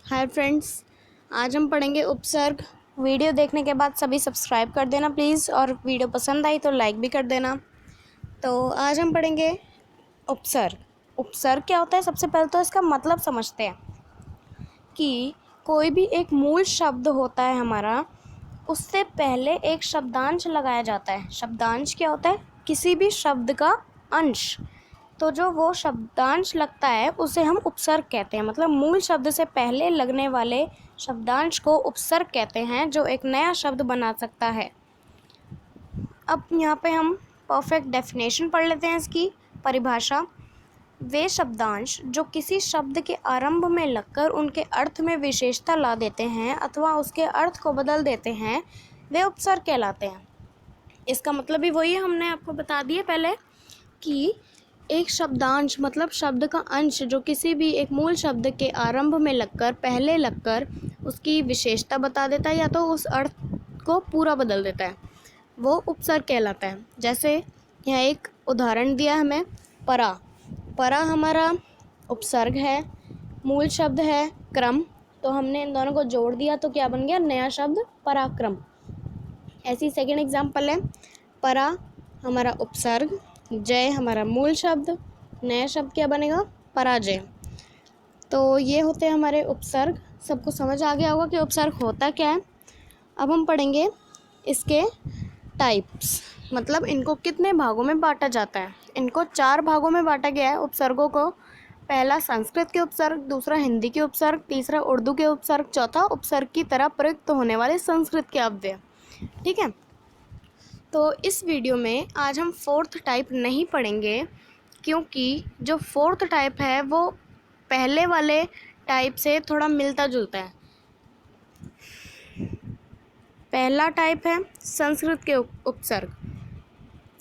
Hi friends, आज हम पढ़ेंगे उपसर्ग। वीडियो देखने के बाद सभी सब्सक्राइब कर देना प्लीज़, और वीडियो पसंद आई तो लाइक भी कर देना। तो आज हम पढ़ेंगे उपसर्ग। उपसर्ग क्या होता है? सबसे पहले तो इसका मतलब समझते हैं कि कोई भी एक मूल शब्द होता है हमारा, उससे पहले एक शब्दांश लगाया जाता है। शब्दांश क्या होता है? किसी भी शब्द का अंश। तो जो वो शब्दांश लगता है उसे हम उपसर्ग कहते हैं। मतलब मूल शब्द से पहले लगने वाले शब्दांश को उपसर्ग कहते हैं, जो एक नया शब्द बना सकता है। अब यहाँ पे हम परफेक्ट डेफिनेशन पढ़ लेते हैं, इसकी परिभाषा। वे शब्दांश जो किसी शब्द के आरंभ में लगकर उनके अर्थ में विशेषता ला देते हैं अथवा उसके अर्थ को बदल देते हैं, वे उपसर्ग कहलाते हैं। इसका मतलब भी वही है, हमने आपको बता दिया पहले कि एक शब्दांश मतलब शब्द का अंश जो किसी भी एक मूल शब्द के आरंभ में लगकर, पहले लगकर उसकी विशेषता बता देता है या तो उस अर्थ को पूरा बदल देता है, वो उपसर्ग कहलाता है। जैसे यहाँ एक उदाहरण दिया हमें, परा। परा हमारा उपसर्ग है, मूल शब्द है क्रम, तो हमने इन दोनों को जोड़ दिया तो क्या बन गया? नया शब्द पराक्रम। ऐसी सेकंड एग्जाम्पल है, परा हमारा उपसर्ग, जय हमारा मूल शब्द, नया शब्द क्या बनेगा? पराजय। तो ये होते हैं हमारे उपसर्ग। सबको समझ आ गया होगा कि उपसर्ग होता क्या है। अब हम पढ़ेंगे इसके टाइप्स, मतलब इनको कितने भागों में बांटा जाता है। इनको 4 भागों में बांटा गया है उपसर्गों को। पहला संस्कृत के उपसर्ग, दूसरा हिंदी के उपसर्ग, तीसरा उर्दू के उपसर्ग, चौथा उपसर्ग की तरह प्रयुक्त होने वाले संस्कृत के अव्यय। ठीक है, तो इस वीडियो में आज हम 4th टाइप नहीं पढ़ेंगे, क्योंकि जो 4th टाइप है वो पहले वाले टाइप से थोड़ा मिलता जुलता है। पहला टाइप है संस्कृत के उपसर्ग।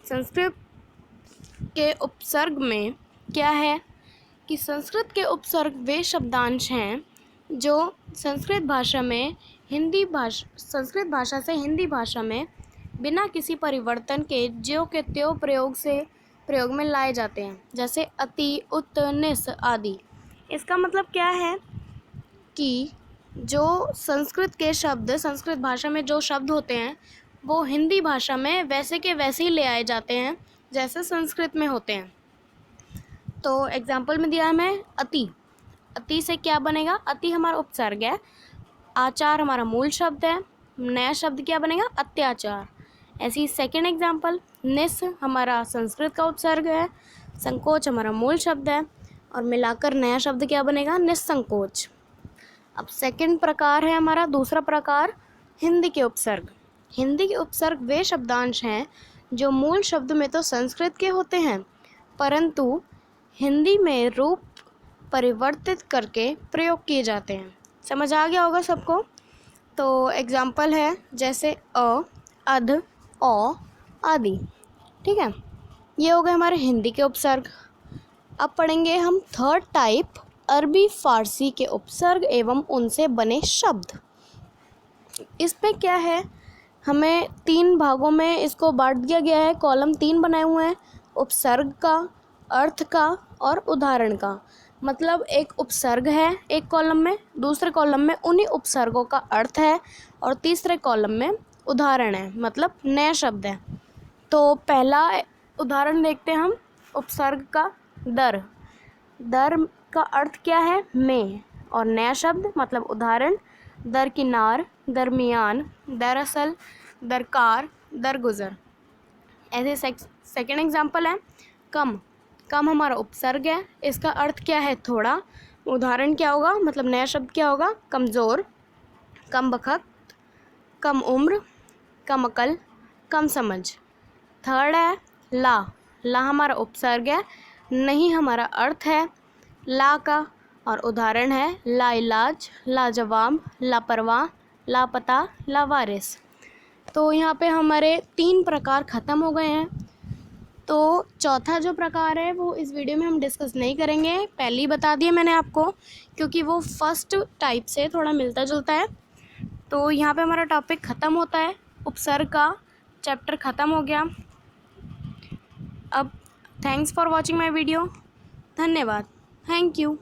संस्कृत के उपसर्ग में क्या है कि संस्कृत के उपसर्ग वे शब्दांश हैं जो संस्कृत भाषा से हिंदी भाषा में बिना किसी परिवर्तन के ज्यों के त्यों प्रयोग में लाए जाते हैं। जैसे अति, उत, निस आदि। इसका मतलब क्या है कि जो संस्कृत के शब्द, संस्कृत भाषा में जो शब्द होते हैं वो हिंदी भाषा में वैसे के वैसे ही ले आए जाते हैं जैसे संस्कृत में होते हैं। तो एग्जाम्पल में दिया है हमें अति। अति से क्या बनेगा? अति हमारा उपसर्ग है, आचार हमारा मूल शब्द है, नया शब्द क्या बनेगा? अत्याचार। ऐसी सेकंड एग्जाम्पल, निस हमारा संस्कृत का उपसर्ग है, संकोच हमारा मूल शब्द है, और मिलाकर नया शब्द क्या बनेगा? निस्संकोच। अब सेकंड प्रकार है हमारा, दूसरा प्रकार हिंदी के उपसर्ग। हिंदी के उपसर्ग वे शब्दांश हैं जो मूल शब्द में तो संस्कृत के होते हैं, परंतु हिंदी में रूप परिवर्तित करके प्रयोग किए जाते हैं। समझ आ गया होगा सबको। तो एग्जाम्पल है जैसे अ, अध, औ आदि। ठीक है, ये हो गए हमारे हिंदी के उपसर्ग। अब पढ़ेंगे हम 3rd टाइप, अरबी फारसी के उपसर्ग एवं उनसे बने शब्द। इस पे क्या है, हमें 3 भागों में इसको बांट दिया गया है। कॉलम 3 बनाए हुए हैं, उपसर्ग का, अर्थ का और उदाहरण का। मतलब एक उपसर्ग है एक कॉलम में, दूसरे कॉलम में उन्हीं उपसर्गों का अर्थ है, और तीसरे कॉलम में उदाहरण है, मतलब नया शब्द है। तो पहला उदाहरण देखते हैं हम, उपसर्ग का दर। दर का अर्थ क्या है? में। और नया शब्द मतलब उदाहरण, दरकिनार, दरमियान, दरअसल, दरकार, दरगुजर। ऐसे सेकंड एग्जाम्पल है कम। कम हमारा उपसर्ग है, इसका अर्थ क्या है? थोड़ा। उदाहरण क्या होगा, मतलब नया शब्द क्या होगा? कमज़ोर, कम बखत, कम उम्र, कम अकल, कम समझ। थर्ड है ला। ला हमारा उपसर्ग है, नहीं हमारा अर्थ है ला का, और उदाहरण है लाइलाज, लाजवाब, लापरवाह, लापता, लावारिस। तो यहाँ पे हमारे 3 प्रकार ख़त्म हो गए हैं। तो चौथा जो प्रकार है वो इस वीडियो में हम डिस्कस नहीं करेंगे, पहले ही बता दिया मैंने आपको, क्योंकि वो फर्स्ट टाइप से थोड़ा मिलता जुलता है। तो यहाँ पे हमारा टॉपिक ख़त्म होता है, उपसर्ग का चैप्टर ख़त्म हो गया। अब thanks for watching my video. धन्यवाद। Thank you.